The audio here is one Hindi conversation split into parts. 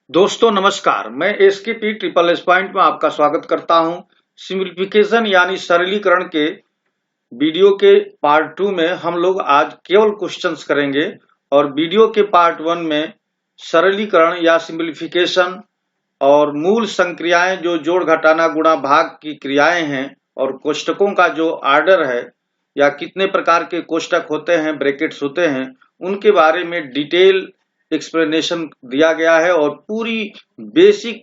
दोस्तों नमस्कार, मैं एसकेपी ट्रिपल एस पॉइंट में आपका स्वागत करता हूं। सिंप्लीफिकेशन यानी सरलीकरण के वीडियो के पार्ट 2 में हम लोग आज केवल क्वेश्चंस करेंगे और वीडियो के पार्ट 1 में सरलीकरण या सिंप्लीफिकेशन और मूल संक्रियाएं जो जोड़ घटाना गुणा भाग की क्रियाएं हैं और कोष्टकों का जो आर्डर है या कितने प्रकार के कोष्टक होते हैं, ब्रैकेट्स होते हैं, उनके बारे में डिटेल एक्सप्लेनेशन दिया गया है और पूरी बेसिक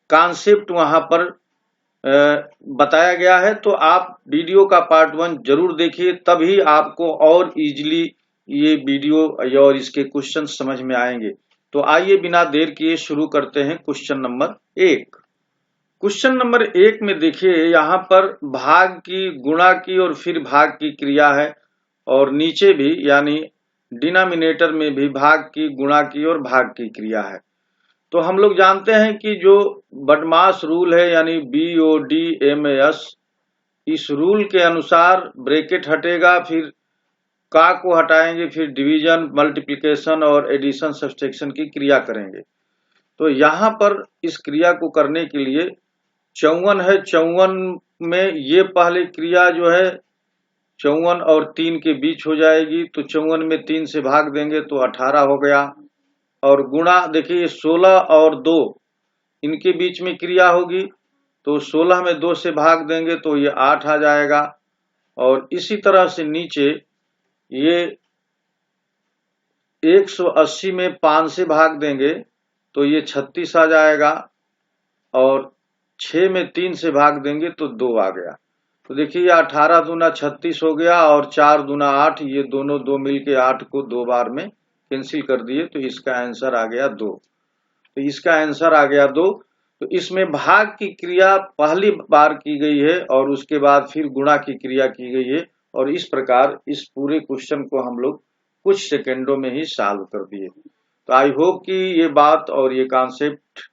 कॉन्सेप्ट वहां पर बताया गया है। तो आप वीडियो का पार्ट 1 जरूर देखिए, तभी आपको और इजीली ये वीडियो और इसके क्वेश्चन समझ में आएंगे। तो आइए बिना देर किए शुरू करते हैं क्वेश्चन नंबर 1। क्वेश्चन नंबर 1 में देखिए, यहाँ पर भाग की, गुणा की और फिर भाग की क्रिया है और नीचे भी यानी डिनोमिनेटर में भी भाग की, गुणा की और भाग की क्रिया है। तो हम लोग जानते हैं कि जो बडमास रूल है यानी BODMAS, इस रूल के अनुसार ब्रैकेट हटेगा, फिर का को हटाएंगे, फिर डिवीजन, मल्टीप्लिकेशन और एडिशन, सब्सट्रैक्शन की क्रिया करेंगे। तो यहाँ पर इस क्रिया को करने के लिए 54 है। 54 में ये पहले क्रिया जो है 54 और 3 के बीच हो जाएगी, तो 54 में 3 से भाग देंगे तो 18 हो गया। और गुणा देखिए 16 और 2 इनके बीच में क्रिया होगी, तो 16 में 2 से भाग देंगे तो ये 8 आ जाएगा। और इसी तरह से नीचे ये 180 में 5 से भाग देंगे तो ये 36 आ जाएगा और 6 में 3 से भाग देंगे तो 2 आ गया। तो देखिए 18 दूना 36 हो गया और 4 दूना 8, ये दोनों 2 मिलके 8 को 2 बार में कैंसिल कर दिए, तो इसका आंसर आ गया 2। तो इसका आंसर आ गया 2। तो इसमें भाग की क्रिया पहली बार की गई है और उसके बाद फिर गुणा की क्रिया की गई है और इस प्रकार इस पूरे क्वेश्चन को हम लोग कुछ सेकेंडों में ही सॉल्व कर दिए। तो आई होप कि ये बात और ये कॉन्सेप्ट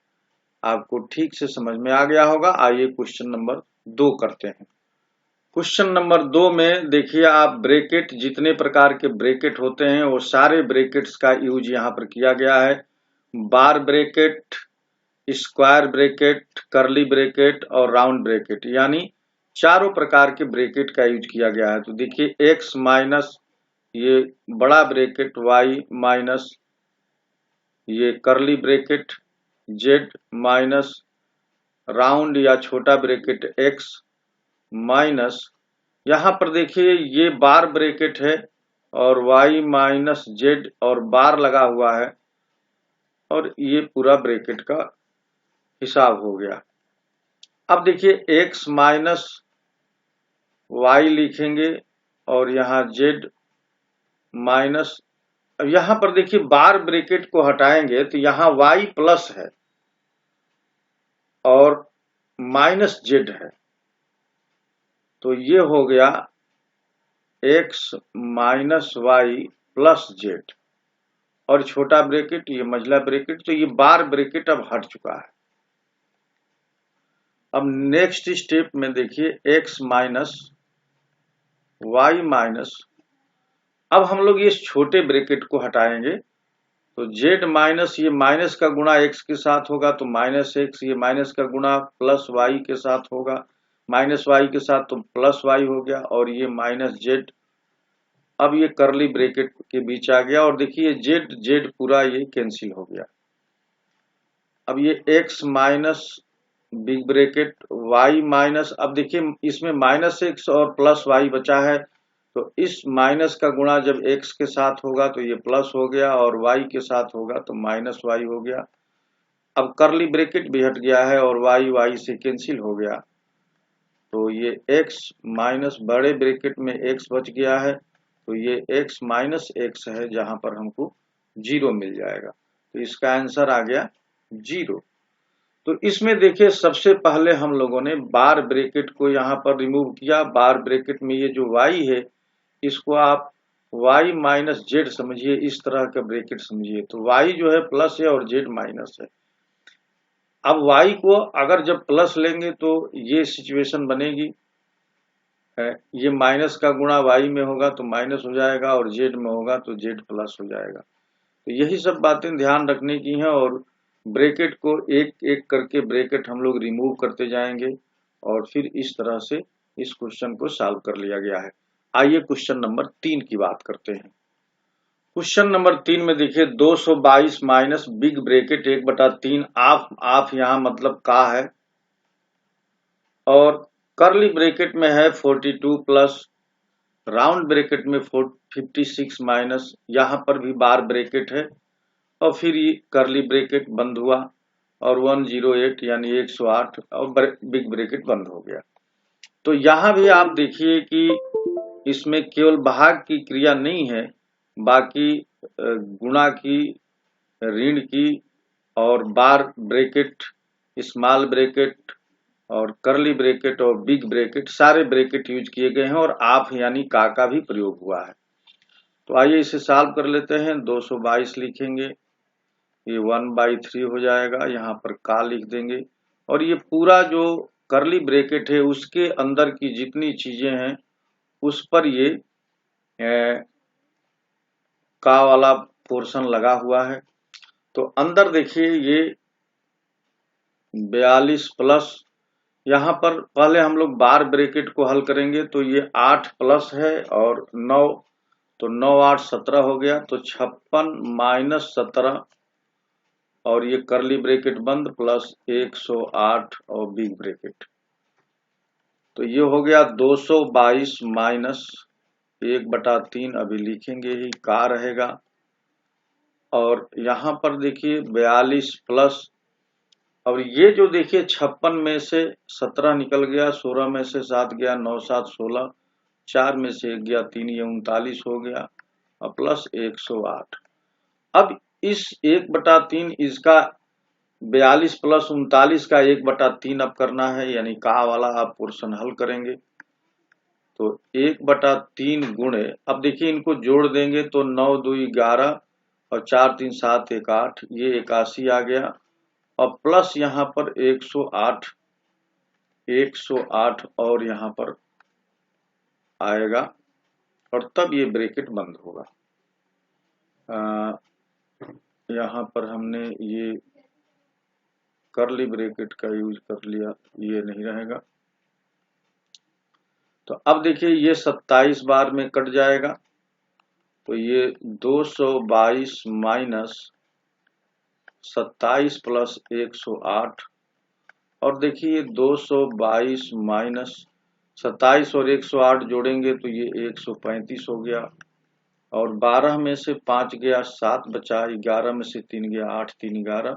आपको ठीक से समझ में आ गया होगा। आइए क्वेश्चन नंबर 2 करते हैं। क्वेश्चन नंबर 2 में देखिए आप, ब्रैकेट, जितने प्रकार के ब्रैकेट होते हैं वो सारे ब्रैकेट्स का यूज यहाँ पर किया गया है। Bar bracket, square bracket, curly bracket और राउंड ब्रैकेट, यानी चारों प्रकार के ब्रैकेट का यूज किया गया है। तो देखिए x माइनस ये बड़ा ब्रैकेट, y माइनस ये curly bracket, z minus round या छोटा ब्रैकेट x माइनस, यहाँ पर देखिए ये बार ब्रैकेट है और y माइनस z और बार लगा हुआ है और ये पूरा ब्रैकेट का हिसाब हो गया। अब देखिए x माइनस y लिखेंगे और यहाँ z माइनस, अब यहाँ पर देखिए बार ब्रैकेट को हटाएंगे तो यहाँ y प्लस है और माइनस z है, तो ये हो गया x minus y plus z और छोटा ब्रैकेट ये मझला ब्रैकेट, तो ये बार ब्रैकेट अब हट चुका है। अब नेक्स्ट स्टेप में देखिए x माइनस y माइनस, अब हम लोग ये छोटे ब्रैकेट को हटाएंगे तो z माइनस, ये माइनस का गुणा x के साथ होगा तो माइनस x, ये माइनस का गुणा प्लस y के साथ होगा, माइनस y के साथ तो प्लस y हो गया और ये माइनस z। अब ये कर्ली ब्रैकेट के बीच आ गया और देखिए z पूरा ये कैंसिल हो गया। अब ये x minus big bracket y minus, अब देखिए इसमें माइनस x और प्लस y बचा है, तो इस माइनस का गुणा जब x के साथ होगा तो ये प्लस हो गया और y के साथ होगा तो माइनस y हो गया। अब कर्ली ब्रैकेट भी हट गया है और y से कैंसिल हो गया, तो ये x माइनस बड़े ब्रैकेट में x बच गया है, तो ये x माइनस x है जहां पर हमको 0 मिल जाएगा। तो इसका आंसर आ गया 0। तो इसमें देखिए सबसे पहले हम लोगों ने बार ब्रैकेट को यहाँ पर रिमूव किया। बार ब्रैकेट में ये जो y है इसको आप y माइनस जेड समझिए, इस तरह का ब्रैकेट समझिए। तो y जो है प्लस है और z माइनस है। अब y को अगर जब प्लस लेंगे तो ये सिचुएशन बनेगी, ये माइनस का गुणा y में होगा तो माइनस हो जाएगा और z में होगा तो z प्लस हो जाएगा। तो यही सब बातें ध्यान रखने की हैं और ब्रैकेट को एक एक करके ब्रैकेट हम लोग रिमूव करते जाएंगे और फिर इस तरह से इस क्वेश्चन को सॉल्व कर लिया गया है। आइए क्वेश्चन नंबर 3 की बात करते हैं। क्वेश्चन नंबर 3 में देखिए 222 माइनस बिग ब्रैकेट 1/3 आप यहाँ मतलब का है और कर्ली ब्रैकेट में है 42 प्लस राउंड ब्रैकेट में 56 माइनस, यहाँ पर भी बार ब्रैकेट है और फिर ये कर्ली ब्रैकेट बंद हुआ और 108 यानी 108 और बिग ब्रैकेट बंद हो गया। तो यहाँ भी आप देखिए कि इसमें केवल भाग की क्रिया नहीं है, बाकी गुणा की, ऋण की और बार ब्रैकेट, स्मॉल ब्रैकेट और कर्ली ब्रैकेट और बिग ब्रैकेट सारे ब्रैकेट यूज किए गए हैं और आप यानी का भी प्रयोग हुआ है। तो आइए इसे सॉल्व कर लेते हैं। 222 लिखेंगे, ये 1/3 हो जाएगा, यहाँ पर का लिख देंगे और ये पूरा जो कर्ली ब्रैकेट है उसके अंदर की जितनी चीजें हैं उस पर ये का वाला पोर्शन लगा हुआ है। तो अंदर देखिए ये 42 प्लस, यहाँ पर पहले हम लोग बार ब्रैकेट को हल करेंगे तो ये 8 प्लस है और 9, तो 9 8 17 हो गया, तो 56 माइनस 17 और ये कर्ली ब्रैकेट बंद प्लस 108 और बिग ब्रैकेट, तो ये हो गया 222 माइनस 1/3, अभी लिखेंगे ही का रहेगा और यहाँ पर देखिए 42 प्लस, और ये जो देखिए 56 में से 17 निकल गया, 16 में से 7 गया, 9 7 16, 4 में से 1 गया 3, ये 39 हो गया और प्लस 108। अब इस 1/3 इसका 42 प्लस 39 का 1/3 अब करना है, यानी का वाला आप पोर्शन हल करेंगे तो 1/3 गुणे, अब देखिए इनको जोड़ देंगे तो 9 2 11 और 4 3 7 1 8, ये 81 आ गया और प्लस यहाँ पर 108 और यहाँ पर आएगा और तब ये ब्रैकेट बंद होगा। यहाँ पर हमने ये कर्ली ब्रैकेट का यूज कर लिया, ये नहीं रहेगा। तो अब देखिए ये 27 बार में कट जाएगा, तो ये 222 माइनस 27 प्लस 108 और देखिए 222 माइनस 27 और 108 जोड़ेंगे तो ये 135 हो गया और 12 में से 5 गया 7 बचा, 11 में से 3 गया 8 3 11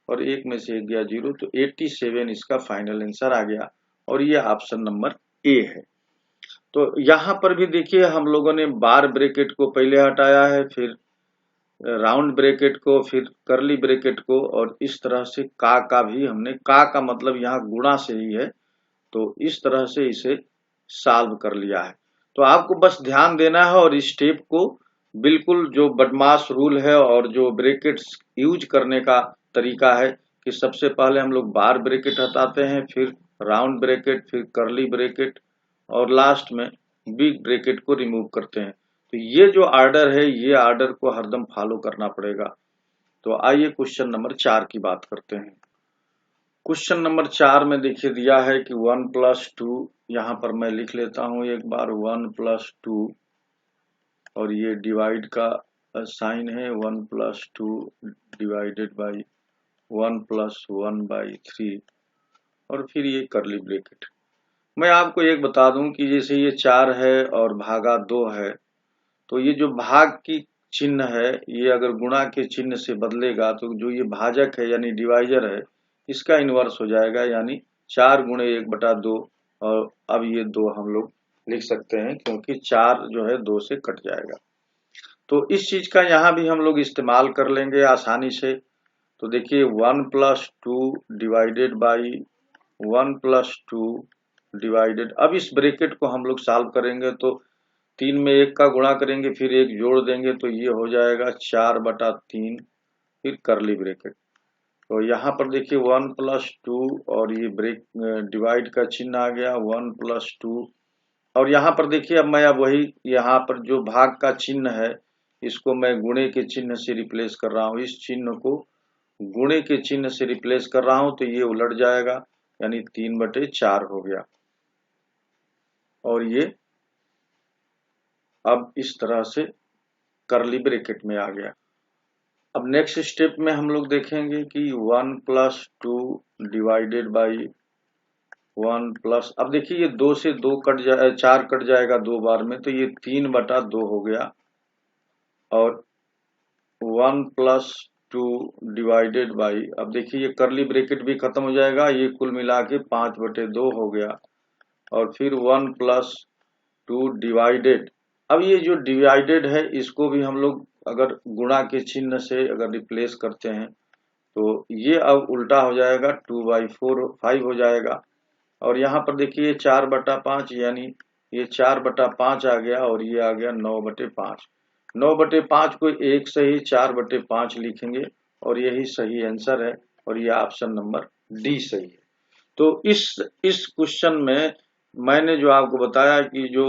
और 1 में से 1 गया 0, तो 87 इसका फाइनल आंसर आ गया और ये ऑप्शन नंबर ए है। तो यहाँ पर भी देखिए हम लोगों ने बार ब्रैकेट को पहले हटाया है, फिर राउंड ब्रैकेट को, फिर कर्ली ब्रैकेट को और इस तरह से का भी हमने, का मतलब यहाँ गुणा से ही है, तो इस तरह से इसे सॉल्व कर लिया है। तो आपको बस ध्यान देना है और इस स्टेप को बिल्कुल जो बदमाश रूल है और जो ब्रैकेट्स यूज करने का तरीका है कि सबसे पहले हम लोग बार ब्रैकेट हटाते हैं, फिर राउंड ब्रैकेट, फिर कर्ली ब्रैकेट और लास्ट में बिग ब्रैकेट को रिमूव करते हैं। तो ये जो ऑर्डर है ये ऑर्डर को हरदम फॉलो करना पड़ेगा। तो आइए क्वेश्चन नंबर 4 की बात करते हैं। क्वेश्चन नंबर 4 में देखिए दिया है कि 1 + 2, यहाँ पर मैं लिख लेता हूं एक बार 1 + 2 और ये डिवाइड का साइन है, 1 + 2 डिवाइडेड बाई 1 + 1/3 और फिर ये कर्ली ब्रैकेट। मैं आपको एक बता दूं कि जैसे ये 4 है और भागा 2 है, तो ये जो भाग की चिन्ह है ये अगर गुणा के चिन्ह से बदलेगा तो जो ये भाजक है यानी डिवाइजर है इसका इन्वर्स हो जाएगा, यानी 4 गुणे 1/2 और अब ये 2 हम लोग लिख सकते हैं क्योंकि 4 जो है 2 से कट जाएगा। तो इस चीज का यहाँ भी हम लोग इस्तेमाल कर लेंगे आसानी से। तो देखिए 1 + 2 डिवाइडेड बाई 1 + 2 डिवाइडेड, अब इस ब्रैकेट को हम लोग सॉल्व करेंगे तो 3 में 1 का गुणा करेंगे, फिर 1 जोड़ देंगे तो ये हो जाएगा 4/3, फिर कर्ली ब्रैकेट। तो यहाँ पर देखिए 1 + 2 और ये डिवाइड का चिन्ह आ गया 1 + 2 और यहाँ पर देखिए अब मैं वही यहाँ पर जो भाग का चिन्ह है इसको मैं गुणे के चिन्ह से रिप्लेस कर रहा हूँ, इस चिन्ह को गुणे के चिन्ह से रिप्लेस कर रहा हूं तो ये उलट जाएगा, यानी 3/4 हो गया। और ये अब इस तरह से कर्ली ब्रैकेट में आ गया। अब नेक्स्ट स्टेप में हम लोग देखेंगे कि 1 + 2 डिवाइडेड बाई 1 प्लस, अब देखिए ये 2 से 2 कट जाए, 4 कट जाएगा 2 बार में, तो ये 3/2 हो गया। और 1 + 2 डिवाइडेड बाई, अब देखिए ये कर्ली ब्रैकेट भी खत्म हो जाएगा, ये कुल मिला के 5/2 हो गया। और फिर 1 + 2 डिवाइडेड, अब ये जो डिवाइडेड है इसको भी हम लोग अगर गुणा के चिन्ह से अगर रिप्लेस करते हैं तो ये अब उल्टा हो जाएगा, 2/4 5 हो जाएगा। और यहाँ पर देखिए 4/5, यानी ये 4/5 आ गया और ये आ गया 9/5। 9/5 को एक से ही 4/5 लिखेंगे और यही सही आंसर है, और ये ऑप्शन नंबर डी सही है। तो इस क्वेश्चन में मैंने जो आपको बताया कि जो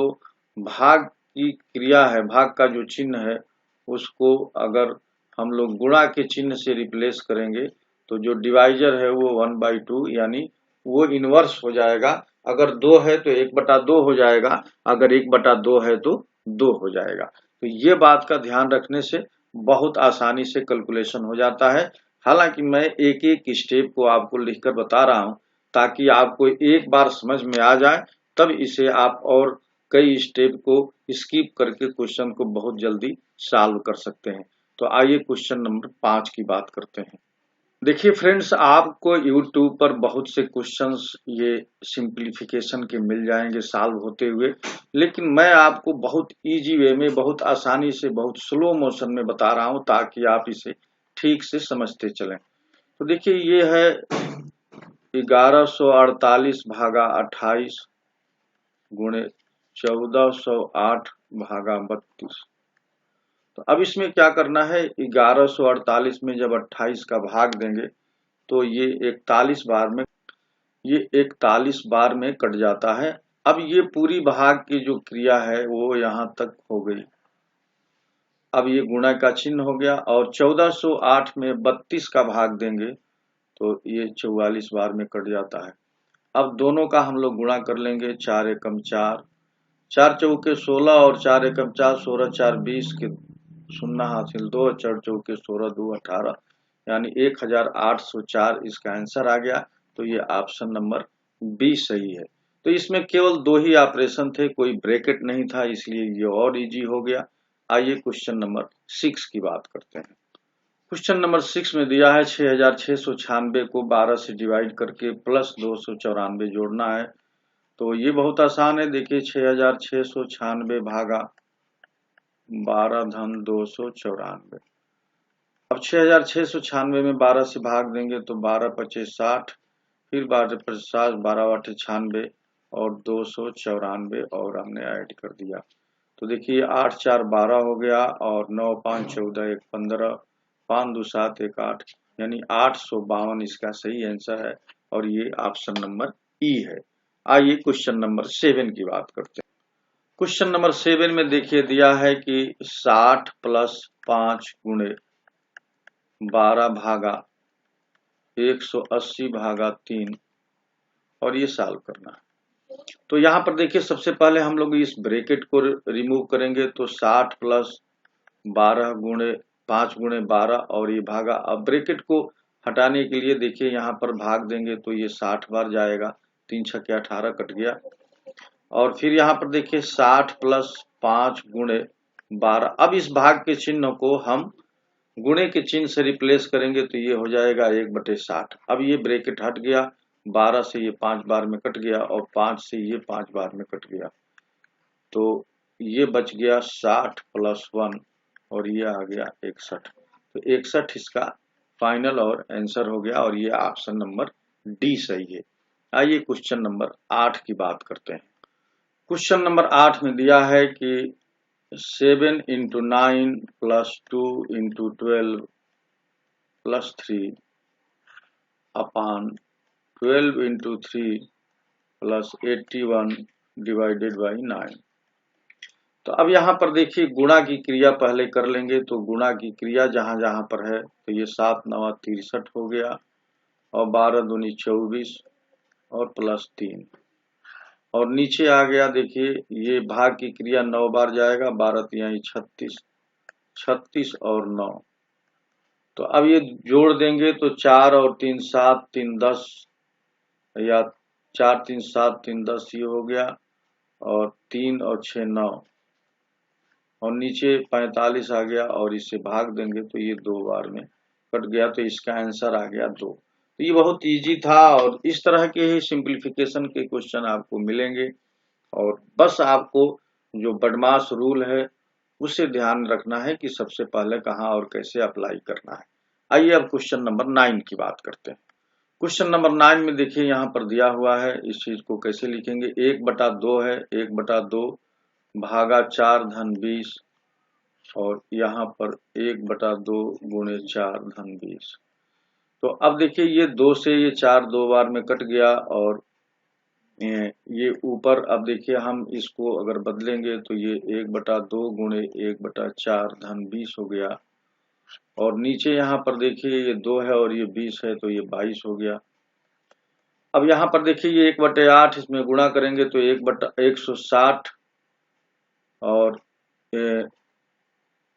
भाग की क्रिया है, भाग का जो चिन्ह है, उसको अगर हम लोग गुणा के चिन्ह से रिप्लेस करेंगे तो जो डिवाइजर है वो 1/2, यानी वो इनवर्स हो जाएगा। अगर 2 है तो 1/2 हो जाएगा, अगर 1/2 है तो 2 हो जाएगा। तो ये बात का ध्यान रखने से बहुत आसानी से कैलकुलेशन हो जाता है। हालांकि मैं एक एक स्टेप को आपको लिखकर बता रहा हूं ताकि आपको एक बार समझ में आ जाए, तब इसे आप और कई स्टेप को स्किप करके क्वेश्चन को बहुत जल्दी सॉल्व कर सकते हैं। तो आइए क्वेश्चन नंबर 5 की बात करते हैं। देखिए फ्रेंड्स, आपको YouTube पर बहुत से क्वेश्चंस ये सिंप्लीफिकेशन के मिल जाएंगे सॉल्व होते हुए, लेकिन मैं आपको बहुत इजी वे में, बहुत आसानी से, बहुत स्लो मोशन में बता रहा हूं ताकि आप इसे ठीक से समझते चलें। तो देखिए ये है 1148 भागा 28 गुणे 1408 भागा 32। तो अब इसमें क्या करना है, 1148 में जब 28 का भाग देंगे तो ये 41 बार में कट जाता है। अब ये पूरी भाग की जो क्रिया है वो यहाँ तक हो गई। अब ये गुणा का चिन्ह हो गया, और 1408 में 32 का भाग देंगे तो ये 44 बार में कट जाता है। अब दोनों का हम लोग गुणा कर लेंगे, 4 एकम 4, 4 चौके 16 और 4 एकम 4, 16 4 20 के शून्य हासिल 2, 4 चौके 16 2 18, यानी 1804 इसका आंसर आ गया। तो ये ऑप्शन नंबर बी सही है। तो इसमें केवल 2 ही ऑपरेशन थे, कोई ब्रैकेट नहीं था, इसलिए ये और इजी हो गया। आइए क्वेश्चन नंबर 6 की बात करते हैं। क्वेश्चन नंबर 6 में दिया है 6696 को 12 से डिवाइड करके प्लस 294 जोड़ना है। तो ये बहुत आसान है। देखिए 6696 भागा 12 धन 294। अब 6696 में 12 से भाग देंगे तो 12 पचे 60, फिर 12 50, 12 8 96 और 294 और हमने ऐड कर दिया। तो देखिए 8 4 12 हो गया, और 9 5 14 1 15, 5 2 7 1 8, यानी 852 इसका सही आंसर है, और ये ऑप्शन नंबर ई है। आइए क्वेश्चन नंबर 7 की बात करते हैं। क्वेश्चन नंबर 7 में देखिए दिया है कि 60 + 5 गुणे 12 भागा 180 भागा 3, और ये सॉल्व करना है। तो यहाँ पर देखिए सबसे पहले हम लोग इस ब्रैकेट को रिमूव करेंगे, तो 60 + 12 गुणे 5 गुणे 12 और ये भागा। अब ब्रैकेट को हटाने के लिए देखिए यहाँ पर भाग देंगे तो ये 60 बार जाएगा, 3 छक्के 18 कट गया। और फिर यहाँ पर देखिए 60 + 5 गुणे 12, अब इस भाग के चिन्ह को हम गुणे के चिन्ह से रिप्लेस करेंगे तो ये हो जाएगा 1/60। अब ये ब्रैकेट हट गया, 12 से ये 5 बार में कट गया और 5 से ये 5 बार में कट गया, तो ये बच गया 60 + 1 और ये आ गया 61। तो 61 इसका फाइनल और आंसर हो गया, और ये ऑप्शन नंबर डी सही है। आइए क्वेश्चन नंबर 8 की बात करते हैं। क्वेश्चन नंबर 8 में दिया है कि 7 × 9 + 2 × 12 + 3 upon 12 × 3 + 81 डिवाइडेड बाई 9। तो अब यहाँ पर देखिए गुणा की क्रिया पहले कर लेंगे। तो गुणा की क्रिया जहां जहां पर है तो ये 7 9 63 हो गया और 12 दूनी 24 और प्लस 3 और नीचे आ गया। देखिए ये भाग की क्रिया 9 बार जाएगा, 12 तिहाई 36, 36 और 9। तो अब ये जोड़ देंगे तो 4 और 3 7, 3 10 या 4 3 7 3 10 ये हो गया और 3 और 6 9 और नीचे 45 आ गया और इसे भाग देंगे तो ये 2 बार में कट गया। तो इसका आंसर आ गया 2। तो ये बहुत इजी था और इस तरह के ही सिंप्लीफिकेशन के क्वेश्चन आपको मिलेंगे और बस आपको जो बदमाश रूल है उसे ध्यान रखना है कि सबसे पहले कहाँ और कैसे अप्लाई करना है। आइए अब क्वेश्चन नंबर 9 की बात करते हैं। क्वेश्चन नंबर 9 में देखिए यहाँ पर दिया हुआ है, इस चीज को कैसे लिखेंगे। 1/2 है, 1/2 भागा 4 धन 20 और यहाँ पर 1/2 गुणे 4 धन 20। तो अब देखिए ये 2 से ये 4 2 बार में कट गया और ये ऊपर अब देखिए हम इसको अगर बदलेंगे तो ये 1/2 गुणे 1/4 धन 20 हो गया और नीचे यहाँ पर देखिए ये 2 है और ये 20 है तो ये 22 हो गया। अब यहाँ पर देखिए ये 1/8 इसमें गुणा करेंगे तो 1/160 और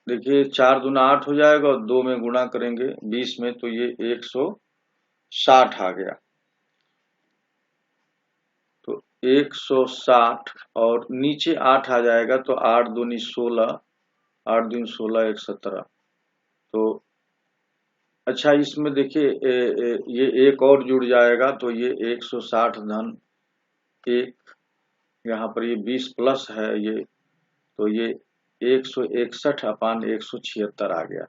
देखिए 4 दूना 8 हो जाएगा और 2 में गुणा करेंगे 20 में तो ये 160 आ गया। तो 160 और नीचे 8 आ जाएगा तो 8 दूनी 16, 8 दूनी 16 1 17। तो अच्छा इसमें देखिए ये एक और जुड़ जाएगा तो ये 160 धन 1, यहाँ पर ये 20 प्लस है ये तो ये 161/176 आ गया।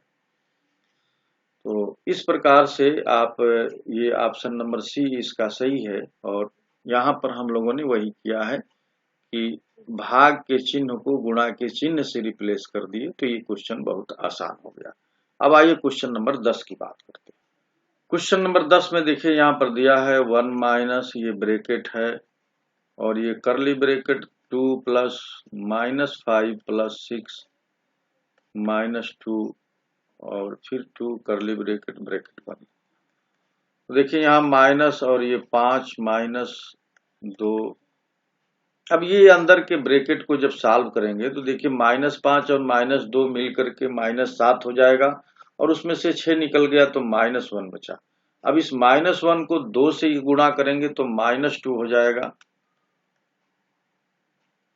तो इस प्रकार से आप ये ऑप्शन नंबर सी इसका सही है और यहाँ पर हम लोगों ने वही किया है कि भाग के चिन्ह को गुणा के चिन्ह से रिप्लेस कर दिए। तो ये क्वेश्चन बहुत आसान हो गया। अब आइए क्वेश्चन नंबर 10 की बात करते हैं। क्वेश्चन नंबर 10 में देखिए यहाँ पर दिया है 1 माइनस ये ब्रैकेट है और ये करली ब्रैकेट 2 प्लस -5 प्लस 6 -2 और फिर 2 करली ब्रैकेट ब्रैकेट बंद। तो देखिए यहाँ माइनस और ये 5 -2। अब ये अंदर के ब्रैकेट को जब सॉल्व करेंगे तो देखिए -5 और -2 मिल करके -7 हो जाएगा और उसमें से 6 निकल गया तो -1 बचा। अब इस -1 को 2 से गुणा करेंगे तो -2 हो जाएगा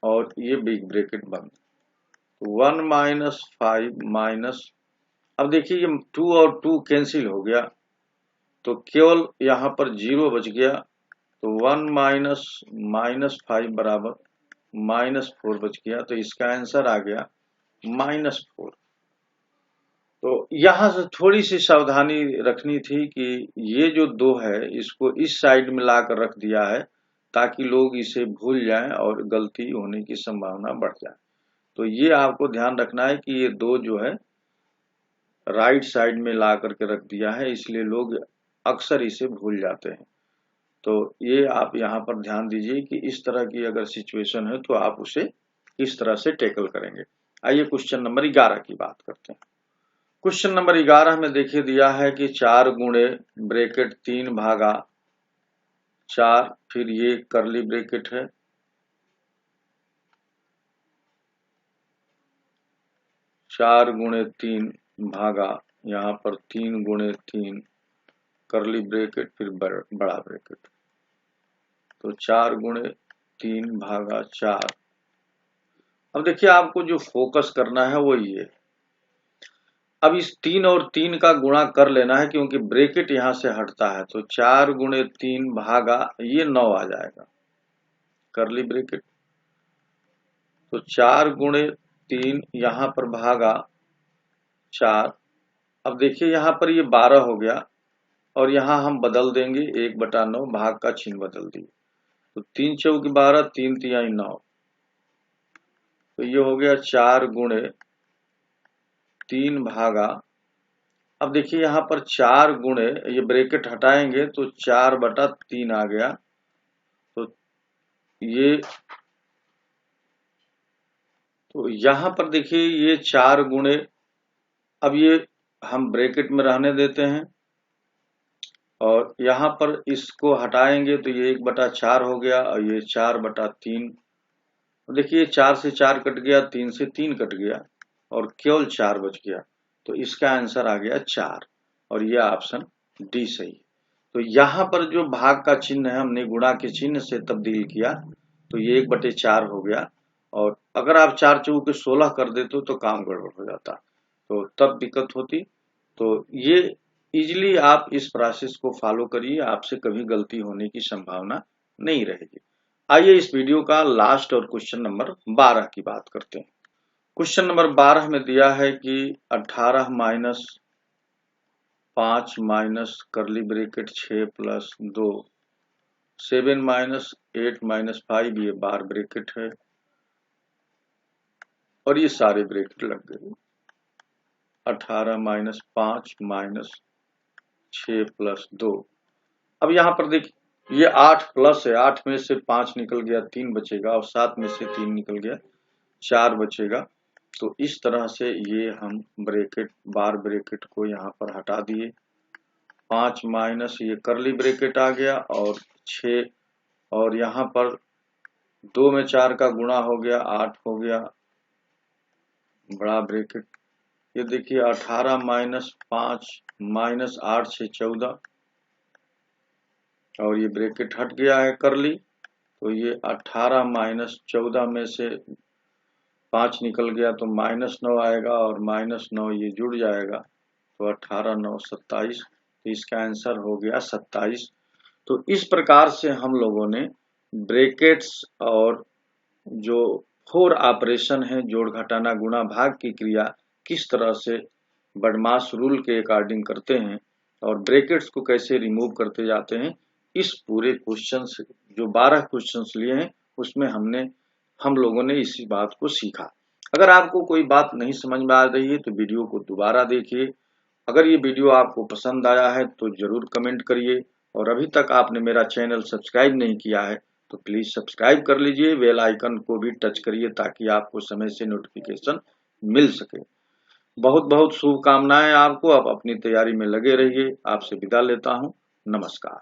और ये बिग ब्रैकेट बंद। तो 1 -5 माइनस, अब देखिए ये 2 और 2 कैंसिल हो गया तो केवल यहाँ पर 0 बच गया। तो 1 -5 बराबर -4 बच गया। तो इसका आंसर आ गया -4। तो यहाँ से थोड़ी सी सावधानी रखनी थी कि ये जो 2 है इसको इस साइड में लाकर रख दिया है ताकि लोग इसे भूल जाएं और गलती होने की संभावना बढ़ जाए। तो ये आपको ध्यान रखना है कि ये 2 जो है राइट साइड में ला करके रख दिया है, इसलिए लोग अक्सर इसे भूल जाते हैं। तो ये आप यहाँ पर ध्यान दीजिए कि इस तरह की अगर सिचुएशन है तो आप उसे किस तरह से टैकल करेंगे। आइए क्वेश्चन नंबर 11 की बात करते हैं। क्वेश्चन नंबर 11 में देखिए दिया है कि 4 गुणे ब्रैकेट 3 भागा 4 फिर ये करली ब्रैकेट है 4 गुणे 3 भागा यहाँ पर 3 गुणे 3 करली ब्रैकेट फिर बड़ा ब्रैकेट। तो 4 गुणे 3 भागा 4। अब देखिए आपको जो फोकस करना है वो ये, अब इस 3 और 3 का गुणा कर लेना है क्योंकि ब्रैकेट यहां से हटता है। तो 4 गुणे 3 भागा ये 9 आ जाएगा करली ब्रैकेट। तो 4 गुणे 3 यहाँ पर भागा 4। अब देखिए यहाँ पर ये 12 हो गया और यहाँ हम बदल देंगे 1/9 भाग का चिन्ह बदल दिए। तो 3 चौक 12 3 तिहाई 9। तो ये हो गया 4 गुणे 3 भागा, अब देखिए यहाँ पर 4 गुणे ये ब्रैकेट हटाएंगे तो 4/3 आ गया। तो तो यहाँ पर देखिए ये 4 गुणे, अब ये हम ब्रैकेट में रहने देते हैं और यहाँ पर इसको हटाएंगे तो ये 1/4 हो गया और ये 4/3। तो देखिए 4 से 4 कट गया, 3 से 3 कट गया और केवल 4 बच गया। तो इसका आंसर आ गया 4 और यह ऑप्शन डी सही है। तो यहाँ पर जो भाग का चिन्ह है हमने गुणा के चिन्ह से तब्दील किया तो ये 1/4 हो गया, और अगर आप 4 चौके 16 कर देते तो काम गड़बड़ हो जाता, तो तब दिक्कत होती। तो ये इजीली आप इस प्रोसेस को फॉलो करिए, आपसे कभी गलती होने की संभावना नहीं रहेगी। आइए इस वीडियो का लास्ट और क्वेश्चन नंबर 12 की बात करते हैं। क्वेश्चन नंबर 12 में दिया है कि 18 माइनस 5 माइनस करली ब्रैकेट 6 प्लस 2, 7 माइनस 8 माइनस 5, ये बार ब्रैकेट है और ये सारे ब्रैकेट लग गए। 18 माइनस 5 माइनस 6 प्लस 2। अब यहाँ पर देखिए ये 8 प्लस है, 8 में से 5 निकल गया, 3 बचेगा, और 7 में से 3 निकल गया, 4 बचेगा। तो इस तरह से ये हम ब्रैकेट बार ब्रैकेट को यहाँ पर हटा दिए। 5 माइनस ये करली ब्रैकेट आ गया और 6, और यहाँ पर 2 में 4 का गुणा हो गया, 8 हो गया बड़ा ब्रैकेट। ये देखिए 18 माइनस 5 माइनस 8 से 14, और ये ब्रैकेट हट गया है करली। तो ये 18 माइनस 14 में से 5 निकल गया तो -9 आएगा, और -9 ये जुड़ जाएगा तो 18 9 27। तो इसका आंसर हो गया 27। तो इस प्रकार से हम लोगों ने ब्रैकेट्स और जो 4 ऑपरेशन है, जोड़ घटाना गुणा भाग की क्रिया किस तरह से बडमास रूल के अकॉर्डिंग करते हैं और ब्रैकेट्स को कैसे रिमूव करते जाते हैं, इस पूरे क्वेश्चन से जो 12 क्वेश्चंस लिए हैं उसमें हम लोगों ने इसी बात को सीखा। अगर आपको कोई बात नहीं समझ में आ रही है तो वीडियो को दोबारा देखिए। अगर ये वीडियो आपको पसंद आया है तो जरूर कमेंट करिए, और अभी तक आपने मेरा चैनल सब्सक्राइब नहीं किया है तो प्लीज सब्सक्राइब कर लीजिए, बेल आइकन को भी टच करिए ताकि आपको समय से नोटिफिकेशन मिल सके। बहुत बहुत शुभकामनाएं आपको, आप अपनी तैयारी में लगे रहिए। आपसे विदा लेता हूं, नमस्कार।